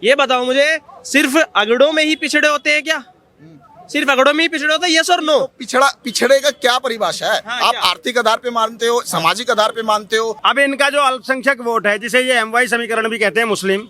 ये बताओ मुझे, सिर्फ अगड़ों में ही पिछड़े होते हैं क्या? सिर्फ अगड़ों में ही पिछड़े होते हैं, यस और नो? पिछड़े का क्या परिभाषा है? हाँ, आप क्या? आर्थिक आधार पे मानते हो, सामाजिक आधार पे मानते हो? अब इनका जो अल्पसंख्यक वोट है, जिसे ये MY समीकरण भी कहते हैं, मुस्लिम,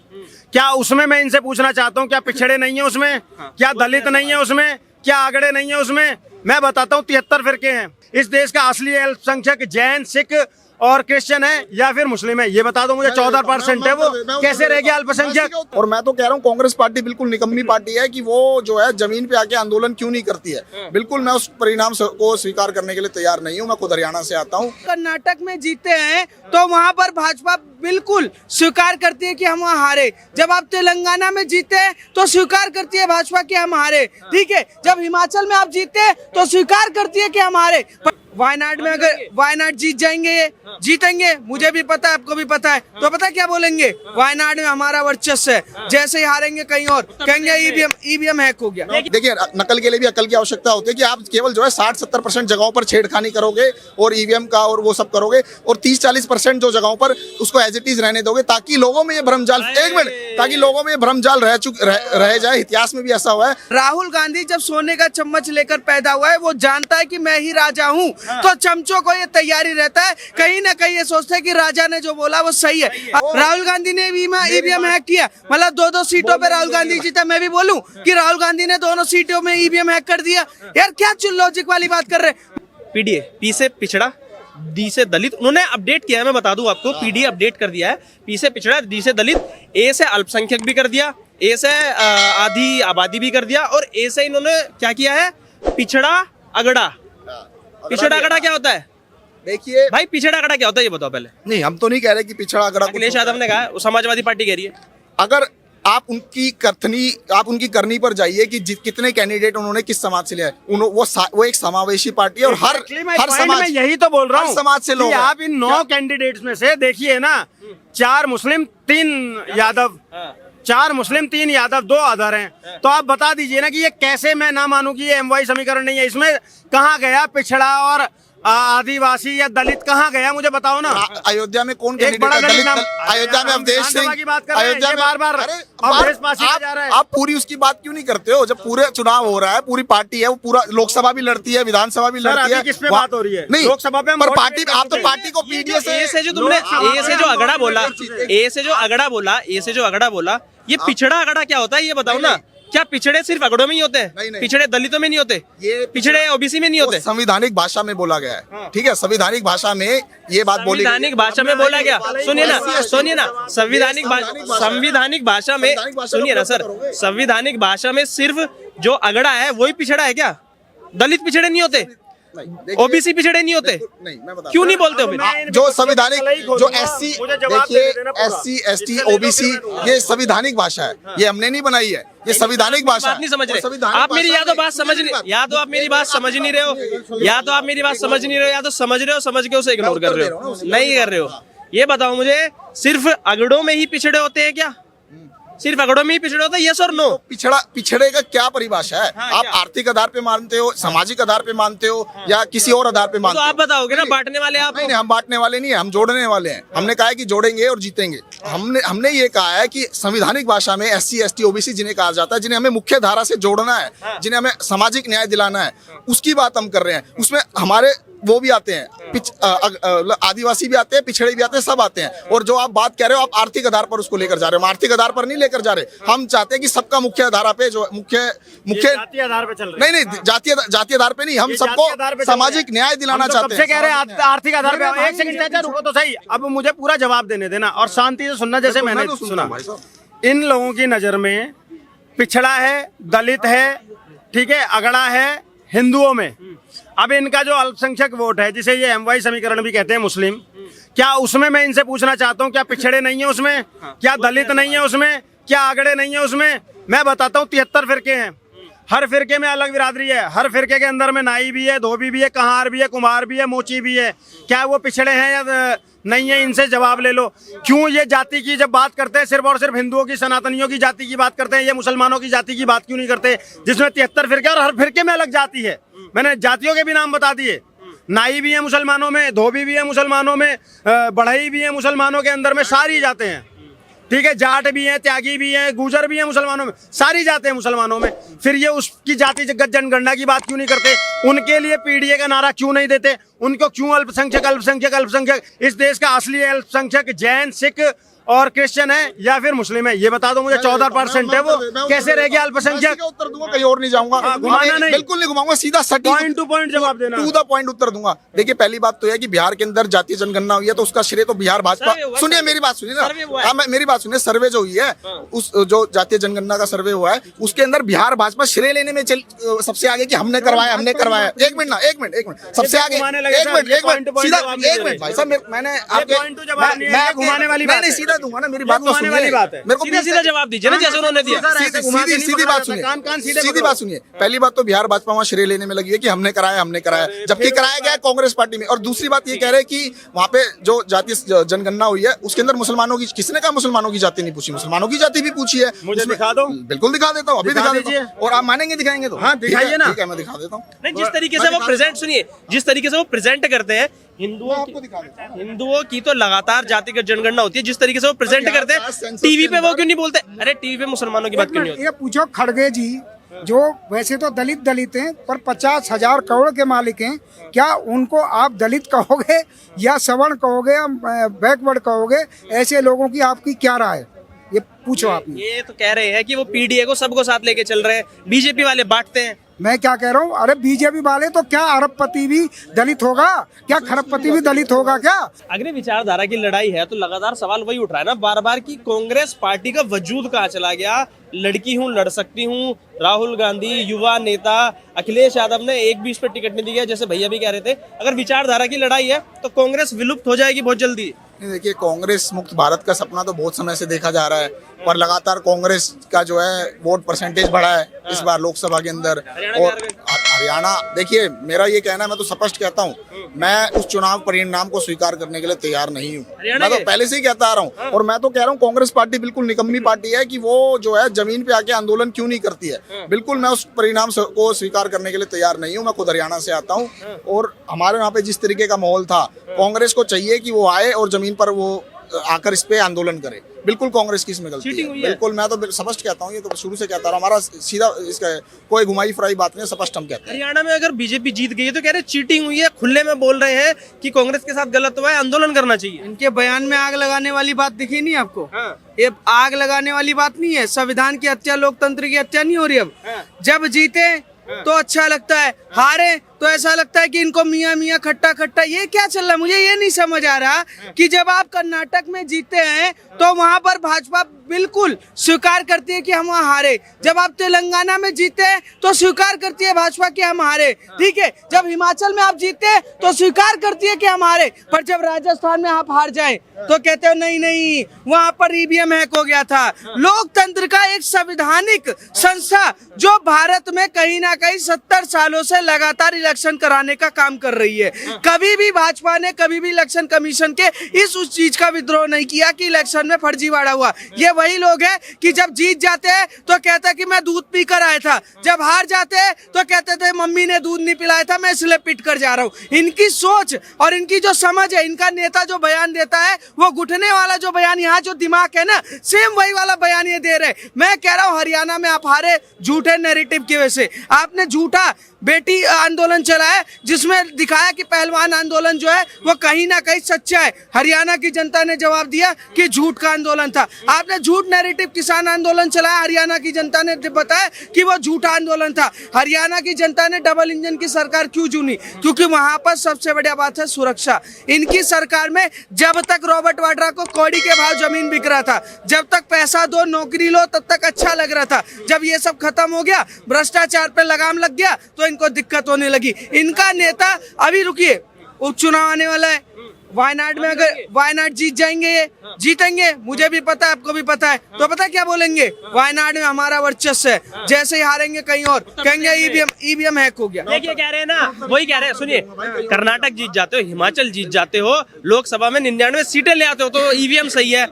क्या उसमें मैं इनसे पूछना चाहता हूँ, क्या पिछड़े नहीं है उसमें? क्या दलित नहीं है उसमें? क्या आगड़े नहीं है उसमें? मैं बताता हूँ, 73 फिरके हैं। इस देश का असली अल्पसंख्यक जैन, सिख और क्रिश्चियन है या फिर मुस्लिम है? ये बता दो मुझे। 14% है वो, कैसे रह गया अल्पसंख्यक? और मैं तो कह रहा हूँ कांग्रेस पार्टी बिल्कुल निकम्मी पार्टी है कि वो जो है जमीन पे आके आंदोलन क्यों नहीं करती है। बिल्कुल मैं उस परिणाम को स्वीकार करने के लिए तैयार नहीं हूँ। मैं खुद हरियाणा से आता हूँ। कर्नाटक में जीते हैं तो वहाँ पर भाजपा बिल्कुल स्वीकार करती है कि हम वहाँ हारे। जब आप तेलंगाना में जीते हैं तो स्वीकार करती है भाजपा कि हम हारे, ठीक है। जब हिमाचल में आप जीते हैं तो स्वीकार करती है कि हम हारे। वायनाड में अगर वायनाड जीत जाएंगे, ये जीतेंगे, मुझे भी पता है, आपको भी पता है, तो पता क्या बोलेंगे? वायनाड में हमारा वर्चस्व है। जैसे ही हारेंगे कहीं और कहेंगे ईवीएम हैक हो गया। देखिए, नकल के लिए भी अकल की आवश्यकता होती है कि आप केवल जो है 60-70% जगहों पर छेड़खानी करोगे और ईवीएम का और वो सब करोगे, और 30-40% जो जगहों पर उसको एज इट इज रहने दोगे, ताकि लोगों में ये भ्रमजाल, एक मिनट, ताकि लोगों में ये भ्रमजाल रह जाए। इतिहास में भी ऐसा हुआ है। राहुल गांधी जब सोने का चम्मच लेकर पैदा हुआ है, वो जानता है कि मैं ही राजा हूँ, तो चमचों को ये तैयारी रहता है, कहीं ना कहीं ये सोचते हैं कि राजा ने जो बोला वो सही है। राहुल गांधी ने ईवीएम हैक किया, मतलब 2-2 सीटों पे राहुल गांधी जीता। मैं भी बोलूं कि राहुल गांधी ने दोनों सीटों में ईवीएम हैक कर दिया? यार क्या लॉजिक वाली बात कर रहे हैं? पीडीए, पी से पिछड़ा, डी से दलित, उन्होंने अपडेट किया है, मैं बता दूं आपको। पीडीए अपडेट कर दिया है, पी से पिछड़ा, डी से दलित, ए से अल्पसंख्यक भी कर दिया, ए से आधी आबादी भी कर दिया, और ए से इन्होंने क्या किया है? पिछड़ा अगड़ा। पिछड़ा अगड़ा क्या होता है देखिए भाई, पिछड़ा अगड़ा क्या होता है ये बताओ पहले। नहीं, हम तो नहीं कह रहे कि पिछड़ा अगड़ा। अखिलेश यादव ने कहा, वो समाजवादी पार्टी कह रही है। अगर आप उनकी करनी पर जाइए कि कितने कैंडिडेट उन्होंने किस समाज से लिया है, वो एक समावेशी पार्टी है, और हर समाज, मैं यही तो बोल रहा हूँ, समाज से लोग। आप इन 9 कैंडिडेट्स में से देखिए ना, 4 मुस्लिम 3 यादव, 4 मुस्लिम 3 यादव, 2 अदर हैं। तो आप बता दीजिए ना कि ये कैसे मैं ना मानूं कि ये MY समीकरण नहीं है। इसमें कहाँ गया पिछड़ा और आदिवासी या दलित, कहाँ गया मुझे बताओ ना। अयोध्या में कौन एक बड़ा कैंडिडेट है? दलित? अयोध्या में अवधेश सिंह की बात कर रहे हैं, अयोध्या ये में बार-बार अवधेश पासी पे जा रहा है। आप पूरी उसकी बात क्यों नहीं करते हो? जब पूरे चुनाव हो रहा है, पूरी पार्टी है, वो पूरा लोकसभा भी लड़ती है, विधानसभा भी लड़ती है। किस पे बात हो रही है? नहीं, लोकसभा पे पर पार्टी, आप तो पार्टी को पीडीए से, ए से जो तुमने ए से जो अगड़ा बोला, ए से जो अगड़ा बोला, ए से जो अगड़ा बोला, ये पिछड़ा अगड़ा क्या होता है ये बताओ ना। क्या पिछड़े सिर्फ अगड़ों में ही होते हैं? नहीं। पिछड़े दलितों में नहीं होते? ये पिछड़े ओबीसी में नहीं होते? संवैधानिक भाषा में बोला गया है, ठीक है। संवैधानिक भाषा में ये बात बोली, संवैधानिक भाषा में बोला गया। सुनिए ना, संवैधानिक भाषा में, सुनिए ना सर, संवैधानिक भाषा में सिर्फ जो अगड़ा है वही पिछड़ा है क्या? दलित पिछड़े नहीं होते? ओबीसी पिछड़े नहीं होते? नहीं, मैं बता, क्यों नहीं बोलते हो फिर? जो संवैधानिक, जो SC, देखिए SC ST OBC, ये संवैधानिक भाषा है, ये हमने नहीं बनाई है, ये संवैधानिक भाषा है। नहीं समझ रहे आप मेरी, या तो बात समझ नहीं, या तो आप मेरी बात समझ नहीं रहे हो, या तो आप मेरी बात समझ नहीं रहे हो, या तो समझ रहे हो, समझ के उसे इग्नोर कर रहे हो, नहीं कर रहे हो। ये बताओ मुझे, सिर्फ अगड़ों में ही पिछड़े होते हैं क्या? सिर्फ अगड़ों में ही पिछड़े होते हैं, यस और नो? पिछड़े का क्या परिभाषा है? आप आर्थिक आधार पे मानते हो, सामाजिक आधार पे मानते हो, या किसी और आधार पे मानते हो? तो आप बताओगे ना, बांटने वाले आप? नहीं, हम बांटने वाले नहीं है, हम जोड़ने वाले हैं। हमने कहा है कि जोड़ेंगे और जीतेंगे। हमने ये कहा है कि संवैधानिक भाषा में SC ST OBC जिन्हें कहा जाता है, जिन्हें हमें मुख्य धारा से जोड़ना है, जिन्हें हमें सामाजिक न्याय दिलाना है, उसकी बात हम कर रहे हैं। उसमें हमारे वो भी आते हैं, आदिवासी भी आते हैं, पिछड़े भी आते हैं, सब आते हैं। और जो आप बात कह रहे हो, आप आर्थिक आधार पर उसको लेकर जा रहे हो। हम आर्थिक आधार पर नहीं लेकर जा रहे, हम चाहते हैं कि सबका मुख्य आधार पे, जो मुख्य जातीय आधार पे चल रहा है। नहीं, जातीय आधार पे नहीं, हम सबको सामाजिक न्याय दिलाना चाहते हैं। कह रहे हैं आर्थिक आधार पे। एक सेकंड चाचा, रुको तो सही, अब मुझे पूरा जवाब देने देना और शांति से सुनना, जैसे मैंने सुना। इन लोगों की नजर में पिछड़ा है, दलित है, ठीक है, अगड़ा है हिंदुओं में। अब इनका जो अल्पसंख्यक वोट है, जिसे ये MY समीकरण भी कहते हैं, मुस्लिम, क्या उसमें मैं इनसे पूछना चाहता हूँ, क्या पिछड़े नहीं है उसमें? क्या दलित नहीं है उसमें? क्या आगड़े नहीं है उसमें? मैं बताता हूँ, 73 फिरके हैं, हर फिरके में अलग बिरादरी है, हर फिरके के अंदर में नाई भी है, धोबी भी है, कहार भी है, कुम्हार भी है, मोची भी है। क्या वो पिछड़े हैं या नहीं है? इनसे जवाब ले लो। क्यों ये जाति की जब बात करते हैं, सिर्फ और सिर्फ हिंदुओं की, सनातनियों की जाति की बात करते हैं, ये मुसलमानों की जाति की बात क्यों नहीं करते, जिसमें 73 फिरके और हर फिरके में अलग जाति है? मैंने जातियों के भी नाम बता दिए। नाई भी है मुसलमानों में, धोबी भी है मुसलमानों में, बढ़ई भी है मुसलमानों के अंदर में, सारी जाते हैं, ठीक है, जाट भी हैं, त्यागी भी हैं, गुजर भी हैं मुसलमानों में, सारी जाते हैं मुसलमानों में। फिर ये उसकी जाति जनगणना की बात क्यों नहीं करते? उनके लिए पीडीए का नारा क्यों नहीं देते? उनको क्यों अल्पसंख्यक अल्पसंख्यक अल्पसंख्यक? इस देश का असली अल्पसंख्यक जैन, सिख और क्रिश्चियन है या फिर मुस्लिम है? ये बता दो मुझे। 14% है वो, कैसे रह गया अल्पसंख्यक? उत्तर दूंगा, कहीं और नहीं जाऊंगा। घुमाना नहीं, बिल्कुल नहीं घुमाऊंगा, सीधा सटीक पॉइंट टू पॉइंट जवाब देना, टू द पॉइंट उत्तर दूंगा। देखिए, पहली बात तो यह कि बिहार के अंदर जातीय जनगणना हुई है तो उसका श्रेय तो बिहार भाजपा, सुनिए मेरी बात सुनिए ना, मेरी बात सुनिए। सर्वे जो हुई है, उस जो जातीय जनगणना का सर्वे हुआ है उसके अंदर बिहार भाजपा श्रेय लेने में सबसे आगे कि हमने करवाया। एक मिनट सबसे आगे, एक मिनट सीधा, एक मिनट भाई साहब, मैंने घुमाने वाली बात, सीधा दूंगा ना, मेरी बात वाली बात है। मेरे को सीधा जवाब दीजिए ना, जैसे उन्होंने दिया। सीधी बात सुनिए, सीधी बात सुनिए। पहली बात तो बिहार भाजपा वहाँ श्रेय लेने में लगी है कि हमने कराया, जबकि कराया गया कांग्रेस पार्टी में। और दूसरी बात ये कह रहे हैं कि वहाँ पे जो जातीय जनगणना हुई है उसके अंदर मुसलमानों की, किसने कहा मुसलमानों की जाति नहीं पूछी? मुसलमानों की जाति भी पूछी है। मुझे दिखा दो। बिल्कुल दिखा देता हूँ, अभी दिखा देता हूँ। और आप मानेंगे दिखाएंगे तो? हाँ दिखाइए ना। ठीक है, मैं दिखा देता हूँ। नहीं, जिस तरीके से वो प्रेजेंट, सुनिए, जिस तरीके से वो प्रेजेंट करते हैं, हिंदुओं की तो लगातार जातिगत जनगणना होती है, जिस तरीके से वो प्रेजेंट करते हैं, टीवी पे वो क्यों नहीं बोलते? अरे टीवी पे मुसलमानों की बात क्यों नहीं होती? ये पूछो खड़गे जी, जो वैसे तो दलित हैं पर 50,000 करोड़ के मालिक हैं, क्या उनको आप दलित कहोगे या सवर्ण कहोगे या बैकवर्ड कहोगे? ऐसे लोगों की आपकी क्या राय है? ये पूछो आप। ये तो कह रहे हैं कि वो पीडीए को सबको साथ लेके चल रहे हैं, बीजेपी वाले बांटते हैं। मैं क्या कह रहा हूँ, अरे बीजेपी वाले तो क्या अरबपति भी दलित होगा क्या? खरबपति भी दलित होगा क्या? अग्नि विचारधारा की लड़ाई है तो लगातार सवाल वही उठ रहा है ना बार बार कि कांग्रेस पार्टी का वजूद कहाँ चला गया? लड़की हूँ, लड़ सकती हूँ, राहुल गांधी युवा नेता, अखिलेश यादव ने एक भी इस पर टिकट नहीं दिया, जैसे भैया भी कह रहे थे। अगर विचारधारा की लड़ाई है तो कांग्रेस विलुप्त हो जाएगी बहुत जल्दी। देखिए, कांग्रेस मुक्त भारत का सपना तो बहुत समय से देखा जा रहा है, पर लगातार कांग्रेस का जो है वोट परसेंटेज बढ़ा है इस बार लोकसभा के अंदर। और हरियाणा, देखिए मेरा ये कहना है, मैं तो स्पष्ट कहता हूँ, मैं उस चुनाव परिणाम को स्वीकार करने के लिए तैयार नहीं हूँ। मैं तो पहले से ही कहता आ रहा हूँ। और मैं तो कह रहा हूँ कांग्रेस पार्टी बिल्कुल निकम्मी पार्टी है कि वो जो है जमीन पे आके आंदोलन क्यों नहीं करती है। बिल्कुल मैं उस परिणाम को स्वीकार करने के लिए तैयार नहीं हूँ। मैं खुद हरियाणा से आता हूँ और हमारे यहाँ पे जिस तरीके का माहौल था, कांग्रेस को चाहिए कि वो आए और जमीन पर वो आकर इस पे आंदोलन करे। बिल्कुल कांग्रेस की इसमें गलती है। बिल्कुल, मैं तो स्पष्ट कहता हूँ, ये तो शुरू से कहता रहा, हमारा सीधा इसका कोई घुमाई फिराई बात नहीं, स्पष्ट हम कहते हैं। हरियाणा में अगर बीजेपी जीत गई है तो कह रहे चीटिंग हुई है, खुले में बोल रहे हैं कि कांग्रेस के साथ गलत हुआ है, आंदोलन करना चाहिए। इनके बयान में आग लगाने वाली बात दिखी नहीं आपको? ये आग लगाने वाली बात नहीं है। संविधान की हत्या, लोकतंत्र की हत्या नहीं हो रही। अब जब जीते तो अच्छा लगता है, हारे तो ऐसा लगता है कि इनको मियाँ मियाँ खट्टा खट्टा। ये क्या चल रहा है? मुझे ये नहीं समझ आ रहा कि जब आप कर्नाटक में जीते हैं तो वहां पर भाजपा बिल्कुल स्वीकार करती है कि हम वहां हारे। जब आप तेलंगाना में जीते तो स्वीकार करती है भाजपा कि हम हारे, ठीक है। जब हिमाचल में आप जीते तो स्वीकार करती है कि हम हारे, पर जब राजस्थान में आप हार जाएं तो कहते हो नहीं नहीं वहां पर ईवीएम हैक हो गया था। लोकतंत्र का एक संवैधानिक संस्था जो भारत में कहीं ना कहीं 70 सालों से लगातार इलेक्शन कराने का काम कर रही है। कभी भी भाजपा ने कभी भी इलेक्शन कमीशन के उस चीज का विद्रोह नहीं किया कि इलेक्शन में फर्जीवाड़ा हुआ। ये वही लोग हैं कि जब जीत जाते हैं तो कहते हैं कि मैं दूध पी कर आया था, जब हार जाते हैं तो कहते थे मम्मी ने दूध नहीं पिलाया था, मैं इसलिए पिट कर जा रहा हूँ। इनकी सोच और इनकी जो समझ है, इनका नेता जो बयान देता है वो घुटने वाला जो बयान, यहाँ जो दिमाग है ना, सेम वही वाला बयान ये दे रहे। मैं कह रहा हूँ हरियाणा में आप हारे झूठे नैरेटिव की वजह से। आपने झूठा बेटी आंदोलन चलाया जिसमें दिखाया कि पहलवान आंदोलन जो है वो कहीं ना कहीं सच्चा है। हरियाणा की जनता ने जवाब दिया कि झूठ का आंदोलन था। आपने झूठ नैरेटिव किसान आंदोलन चलाया, हरियाणा की जनता ने बताया कि वो झूठा आंदोलन था। हरियाणा की जनता ने डबल इंजन की सरकार क्यों चुनी? क्योंकि वहां पर सबसे बढ़िया बात है सुरक्षा। इनकी सरकार में जब तक रॉबर्ट वाड्रा को कौड़ी के भाव जमीन बिक रहा था, जब तक पैसा दो नौकरी लो तब तक अच्छा लग रहा था। जब ये सब खत्म हो गया, भ्रष्टाचार पे लगाम लग गया तो इनको दिक्कत होने लगी। इनका नेता, अभी रुकिए, उपचुनाव आने वाला है वायनाड में, अगर वायनाड जीत जाएंगे, ये जीतेंगे, मुझे भी पता है, आपको भी पता है, तो पता क्या बोलेंगे? वायनाड में हमारा वर्चस्व है। जैसे ही हारेंगे कहीं और कहेंगे ईवीएम हैक हो गया। देखिए कह रहे हैं ना, वही कह रहे हैं। सुनिए, कर्नाटक जीत जाते हो, हिमाचल जीत जाते हो, लोकसभा में 99 सीटें ले आते हो तो ईवीएम सही है।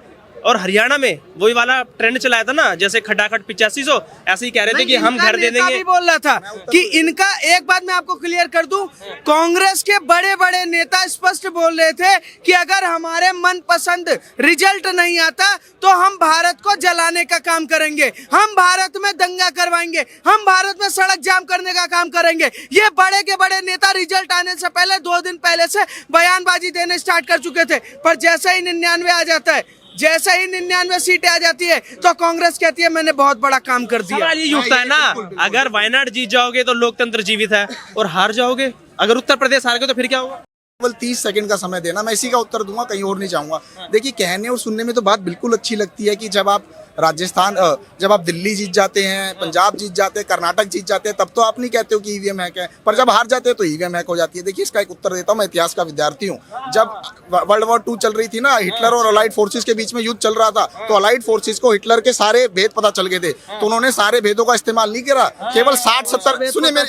और हरियाणा में वही वाला ट्रेंड चलाया था ना, जैसे खटाखट 8500, ऐसे ही कह रहे थे कि हम इनका घर दे नेता देंगे। भी बोल रहा था कि इनका, एक बात मैं आपको क्लियर कर दूं, कांग्रेस के बड़े बड़े नेता स्पष्ट बोल रहे थे कि अगर हमारे मनपसंद रिजल्ट नहीं आता तो हम भारत को जलाने का काम करेंगे, हम भारत में दंगा करवाएंगे, हम भारत में सड़क जाम करने का काम करेंगे। ये बड़े के बड़े नेता रिजल्ट आने से पहले 2 दिन पहले से बयानबाजी देने स्टार्ट कर चुके थे, पर जैसे ही 99 आ जाता है, जैसे ही 99 सीटें आ जाती है तो कांग्रेस कहती है मैंने बहुत बड़ा काम कर दिया। सवाल ये उठता है ना, अगर वायनाड जीत जाओगे तो लोकतंत्र जीवित है, और हार जाओगे, अगर उत्तर प्रदेश हार गए तो फिर क्या होगा? केवल 30 सेकंड का समय देना, मैं इसी का उत्तर दूंगा, कहीं और नहीं जाऊंगा। देखिए, कहने और सुनने में तो बात बिल्कुल अच्छी लगती है कि जब आप राजस्थान, जब आप दिल्ली जीत जाते हैं, पंजाब जीत जाते हैं, कर्नाटक जीत जाते हैं, तब तो आप नहीं कहते हो कि ईवीएम हैक है, पर जब हार जाते हैं तो ईवीएम हैक हो जाती है। देखिए, इसका एक उत्तर देता हूँ, मैं इतिहास का विद्यार्थी हूँ। जब वर्ल्ड वॉर 2 चल रही थी ना, हिटलर और अलाइड फोर्सेस के बीच में युद्ध चल रहा था, तो अलाइड फोर्सेस को हिटलर के सारे भेद पता चल गए थे, तो उन्होंने सारे भेदों का इस्तेमाल नहीं करा, केवल 60-70, सुनिए मेरे,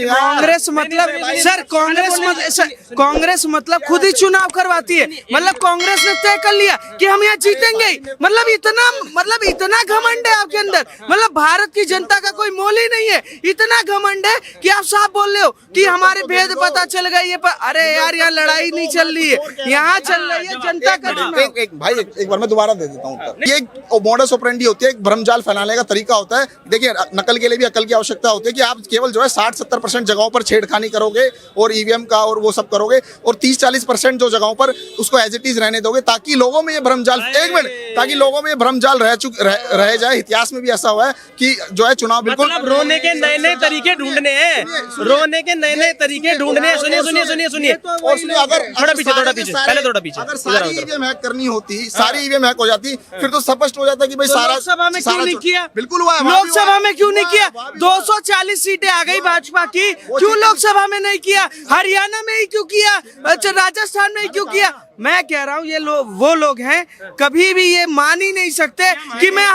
कांग्रेस मतलब सर, कांग्रेस मतलब खुद ही चुनाव करवाती है। मतलब कांग्रेस ने तय कर लिया कि हम यहाँ जीतेंगे, मतलब इतना घमंड है आपके अंदर, मतलब भारत की जनता का कोई मोल ही नहीं है, इतना घमंड है कि आप साफ बोल रहे हो कि हमारे भेद पता चल गए। ये अरे यार, यहाँ लड़ाई नहीं चल रही है, यहाँ चल रही है जनता का चुनाव। एक बार मैं दोबारा दे देता हूँ। ये मोडस ऑपरेंडी होती है, एक भ्रमजाल फैलाने का तरीका होता है। देखिए, नकल के लिए भी अकल की आवश्यकता होती है कि आप केवल जो है 60-70% जगहों पर छेड़खानी करोगे और ईवीएम का और वो सब करोगे, और 30-40% जो जगहों पर उसको एज इट इज रहने दोगे, ताकि लोगों में ये भ्रमजाल, एक मिनट, ताकि लोगों में ये भ्रमजाल रह जाए। इतिहास में भी ऐसा हुआ है कि जो है चुनाव बिल्कुल मतलब रोने के नए नए तरीके ढूंढने हैं, रोने के नए नए तरीके ढूंढने हैं। सुनिए अगर थोड़ा पीछे, पहले थोड़ा पीछे। अगर सारी ईवीएम हैक करनी होती, सारी ईवीएम हैक हो जाती, फिर तो स्पष्ट हो जाता कि भाई सारा लोकसभा में क्यों नहीं किया? बिल्कुल हुआ है, लोकसभा में क्यों नहीं किया? 240 सीटें आ गई भाजपा की, क्यों लोकसभा में नहीं किया? हरियाणा में ही क्यों किया? अच्छा, राजस्थान में ही क्यों किया? मैं कह रहा हूँ ये वो लोग हैं, कभी भी ये मान ही नहीं सकते कि मैं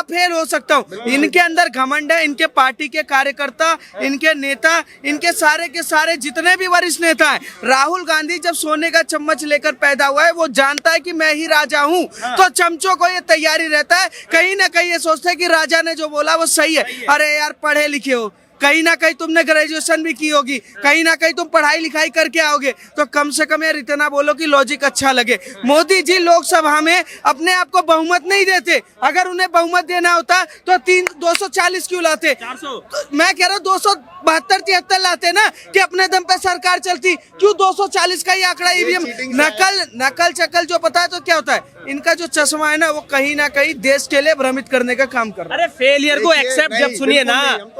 फेल हो सकता हूँ। इनके अंदर घमंड है, इनके पार्टी के कार्यकर्ता, इनके नेता, इनके सारे के सारे जितने भी वरिष्ठ नेता हैं। राहुल गांधी जब सोने का चम्मच लेकर पैदा हुआ है, वो जानता है कि मैं ही राजा हूँ, तो चमचों को ये तैयारी रहता है, कहीं ना कहीं ये सोचते हैं कि राजा ने जो बोला वो सही है। अरे यार, पढ़े लिखे हो, कहीं ना कहीं तुमने ग्रेजुएशन भी की होगी, कहीं ना कहीं तुम पढ़ाई लिखाई करके आओगे, तो कम से कम यार इतना बोलो कि लॉजिक अच्छा लगे। मोदी जी लोकसभा में अपने आप को बहुमत नहीं देते, अगर उन्हें बहुमत देना होता तो 240 क्यों लाते? तो मैं कह रहा हूँ 272-73 लाते ना, कि अपने दम पे सरकार चलती, क्यों 240 का ही आंकड़ा? ईवीएम नकल चकल जो पता है तो क्या होता है, इनका जो चश्मा है ना, वो कहीं ना कहीं देश के लिए भ्रमित करने का काम कर रहा है। अरे फेलियर को एक्सेप्ट, जब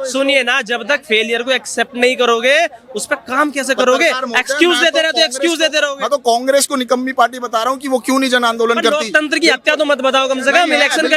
सुनिए ना, जब तक फेलियर को एक्सेप्ट नहीं करोगे, उस पर काम कैसे करोगे? एक्सक्यूज देते रहे तो एक्सक्यूज देते रहोगे। मैं तो कांग्रेस को निकम्मी पार्टी बता रहा हूँ कि वो क्यों नहीं जन आंदोलन करती। लोकतंत्र की हत्या तो मत बताओ कम से कम। इलेक्शन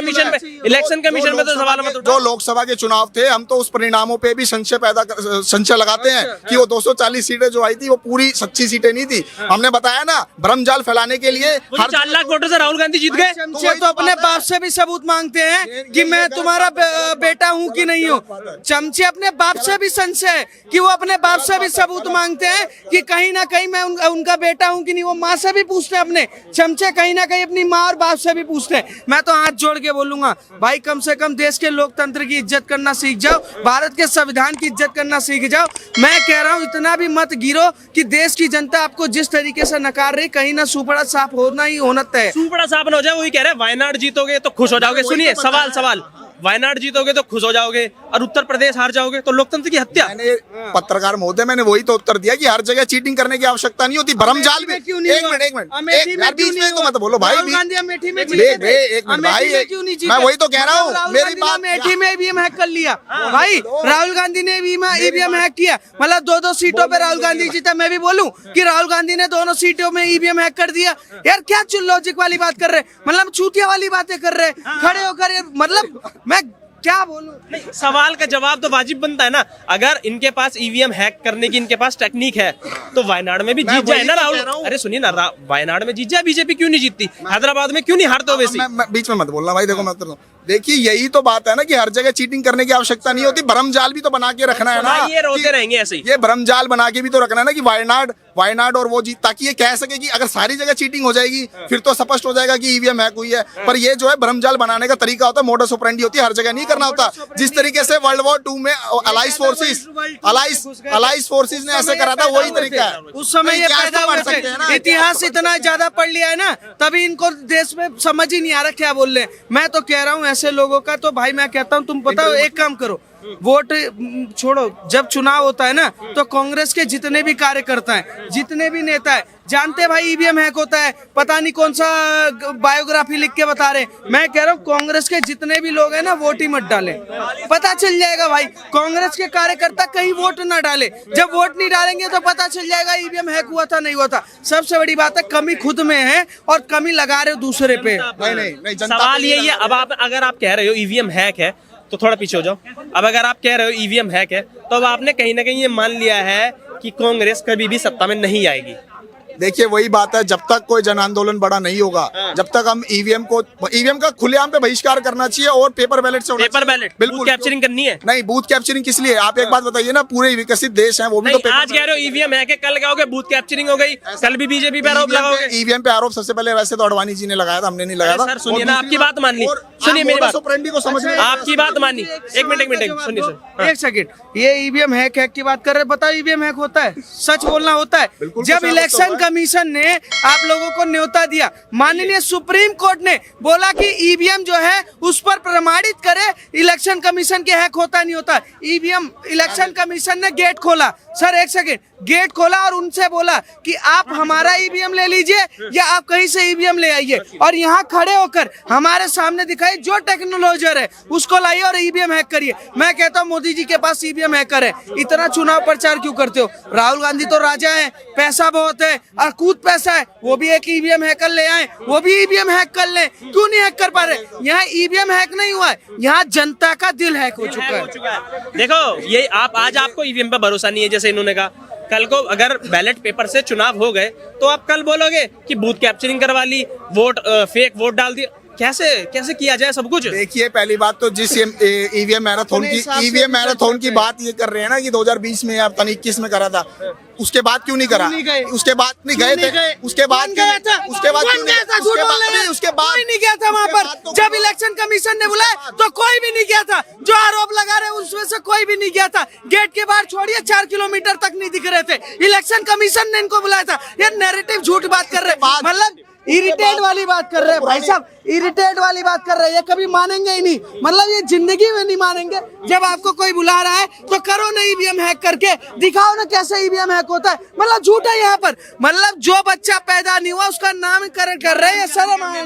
कमीशन पे तो सवाल मत उठाओ। जो लोकसभा के चुनाव थे, हम तो उस परिणामों पे भी संशय लगाते हैं कि वो 240 सीटें जो आई थी वो पूरी सच्ची सीटें नहीं थी। हमने बताया ना, भ्रमजाल फैलाने के लिए 4 लाख वोटों से राहुल गांधी जीत गए। चमचे तो अपने बाप से भी सबूत मांगते हैं कि मैं तुम्हारा बेटा हूँ कि नहीं हूँ। चमचे अपने बाप से भी संशय है कि वो अपने बाप से भी सबूत मांगते हैं कि कहीं ना कहीं मैं उनका बेटा हूँ कि नहीं। वो माँ से भी पूछते हैं, अपने चमचे कहीं ना कहीं अपनी माँ और बाप से भी पूछते हैं। मैं तो हाथ जोड़ के बोलूंगा, भाई कम से कम देश के लोकतंत्र की इज्जत करना सीख जाओ, भारत के संविधान की इज्जत करना सीख जाओ। मैं कह रहा हूँ इतना भी मत गिरो कि देश की जनता आपको जिस तरीके से नकार रही, कहीं ना सुपड़ा साफ होना तय। सुपड़ा साफ न हो जाए, वही कह रहे हैं वायनाड जीतोगे तो खुश हो जाओगे। सुनिए सवाल, वायनाड जीतोगे तो खुश हो जाओगे और उत्तर प्रदेश हार जाओगे तो लोकतंत्र की हत्या। मैंने पत्रकार महोदय, मैंने वही तो उत्तर दिया कि हर जगह चीटिंग करने की आवश्यकता नहीं होती। भ्रमजाल भी क्यों नहीं? एक मिनट बीच में तो मत बोलो भाई। अमेठी में मैं वही तो कह रहा हूँ, मेरी बात। अमेठी में ईवीएम हैक कर लिया भाई, राहुल गांधी ने ईवीएम हैक किया, मतलब 2-2 सीटों पे राहुल गांधी जीता। मैं भी बोलूं कि राहुल गांधी ने दोनों सीटों में ईवीएम हैक कर दिया। यार क्या लॉजिक वाली बात कर रहे, मतलब चूतिया वाली बातें कर रहे खड़े होकर, मतलब मैं क्या बोलूं? सवाल का जवाब तो वाजिब बनता है ना। अगर इनके पास ईवीएम हैक करने की इनके पास टेक्निक है तो वायनाड में भी जीत जाए ना राहुल। अरे सुनिए ना, वायनाड में जीत जाए, बीजेपी क्यों नहीं जीतती? हैदराबाद में क्यों नहीं हारते? वैसे बीच में मत बोलना भाई। देखो, मैं देखिए, यही तो बात है ना कि हर जगह चीटिंग करने की आवश्यकता नहीं होती। भ्रमजाल भी तो बना के रखना है ना, ये रोते रहेंगे ऐसे ही। ये भ्रमजाल बना के भी तो रखना है ना कि वायनाड और वो जीत, ताकि ये कह सके कि अगर सारी जगह चीटिंग हो जाएगी फिर तो स्पष्ट हो जाएगा कि ईवीएम हैक हुई है। पर ये जो है भ्रमजाल बनाने का तरीका होता है, मोडस ऑपरेंडी होती है, हर जगह नहीं करना होता। जिस तरीके से वर्ल्ड वॉर 2 में अलाइज फोर्सेस ने ऐसे करा था, वही तरीका है। उस समय ये पैदा हुए थे, इतिहास इतना ज्यादा पढ़ लिया है ना, तभी इनको देश में समझ ही नहीं आ रहा क्या बोल रहे हैं। मैं तो कह रहा हूँ ऐसे लोगों का तो भाई मैं कहता हूँ तुम पता हो एक काम करो, वोट छोड़ो, जब चुनाव होता है ना तो कांग्रेस के जितने भी कार्यकर्ता हैं, जितने भी नेता है, जानते हैं भाई ईवीएम हैक होता है, पता नहीं कौन सा बायोग्राफी लिख के बता रहे। मैं कह रहा हूँ कांग्रेस के जितने भी लोग हैं ना वोट ही मत डालें, पता चल जाएगा भाई। कांग्रेस के कार्यकर्ता कहीं वोट ना डाले, जब वोट नहीं डालेंगे तो पता चल जाएगा ईवीएम हैक हुआ था नहीं हुआ था। सबसे बड़ी बात है कमी खुद में है और कमी लगा रहे हो दूसरे पे। नहीं, जनता सवाल ये है, अब आप अगर आप कह रहे हो ईवीएम हैक है तो थोड़ा पीछे हो जाओ। अब अगर आप कह रहे हो ईवीएम हैक है तो अब आपने कहीं ना कहीं ये मान लिया है कि कांग्रेस कभी भी सत्ता में नहीं आएगी। देखिए वही बात है, जब तक कोई जन आंदोलन बड़ा नहीं होगा, जब तक हम ईवीएम का खुलेआम पे बहिष्कार करना चाहिए और पेपर बैलेट से पेपर बैलेट बिल्कुल कैप्चरिंग करनी है। नहीं, बूथ कैप्चरिंग किस लिए? आप एक बात बताइए ना, पूरे विकसित देश हैं वो भी तो आज कह रहे हो ईवीएम है, कल लगाओगे बूथ कैप्चरिंग हो गई, कल भी बीजेपी पे आरोप लगाओगे। ईवीएम पे आरोप सबसे पहले वैसे तो अडवाणी जी ने लगाया था, हमने नहीं लगाया था। सर सुनिए ना, आपकी बात मान ली, सुनिए मेरी बात, को समझ में आपकी बात मानी। एक मिनट सुनिए सर, एक सेकंड, ये ईवीएम हैक की बात कर रहे हैं, बताओ ईवीएम हैक होता है? सच बोलना होता है। जब इलेक्शन कमीशन ने आप लोगों को न्योता दिया, माननीय सुप्रीम कोर्ट ने बोला कि ईवीएम जो है उस पर प्रमाणित करे, इलेक्शन कमीशन के हैक होता नहीं होता। ईवीएम इलेक्शन कमीशन ने गेट खोला, सर एक सेकंड, गेट खोला और उनसे बोला कि आप हमारा ईवीएम ले लीजिए या आप कहीं से ईवीएम ले आइए, और यहाँ खड़े होकर हमारे सामने दिखाई जो टेक्नोलॉजर है उसको लाइए और ईवीएम हैक करिए। मैं कहता हूँ मोदी जी के पास ईवीएम हैकर है, इतना चुनाव प्रचार क्यों करते हो? राहुल गांधी तो राजा है, पैसा बहुत है, अकूत पैसा है, वो भी एक ईवीएम हैकर ले आए, वो भी ईवीएम हैक कर ले, क्यों नहीं हैक कर पा रहे? यहाँ ईवीएम हैक नहीं हुआ है, यहाँ जनता का दिल हैक हो चुका है। देखो ये आप आज आपको ईवीएम पर भरोसा नहीं है, जैसे इन्होंने कहा, कल को अगर बैलेट पेपर से चुनाव हो गए तो आप कल बोलोगे कि बूथ कैप्चरिंग करवा ली, वोट फेक वोट डाल दिया। कैसे किया जाए सब कुछ? देखिए पहली बात तो जिस ईवीएम मैराथन की बात ये कर रहे हैं ना कि 2020 में या 21 में करा था, उसके बाद क्यों नहीं करा? उसके बाद नहीं गए थे, उसके बाद नहीं गया था वहाँ पर। जब इलेक्शन कमीशन ने बुलाया तो कोई भी नहीं गया था, जो आरोप लगा रहे उसमें से कोई भी नहीं गया था। गेट के बाहर छोड़िए 4 किलोमीटर तक नहीं दिख रहे थे, इलेक्शन कमीशन ने इनको बुलाया था। ये नैरेटिव झूठ बात कर रहे हैं, मतलब इरिटेट वाली बात कर रहे हैं भाई साहब, इरिटेट वाली बात कर रहे हैं। ये कभी मानेंगे ही नहीं, मतलब ये जिंदगी में नहीं मानेंगे। जब आपको कोई बुला रहा है तो करो ना ईवीएम हैक करके, दिखाओ ना कैसे ईवीएम हैक होता है। मतलब झूठ है यहाँ पर, मतलब जो बच्चा पैदा नहीं हुआ उसका नामकरण कर रहे हैं, शर्म आए।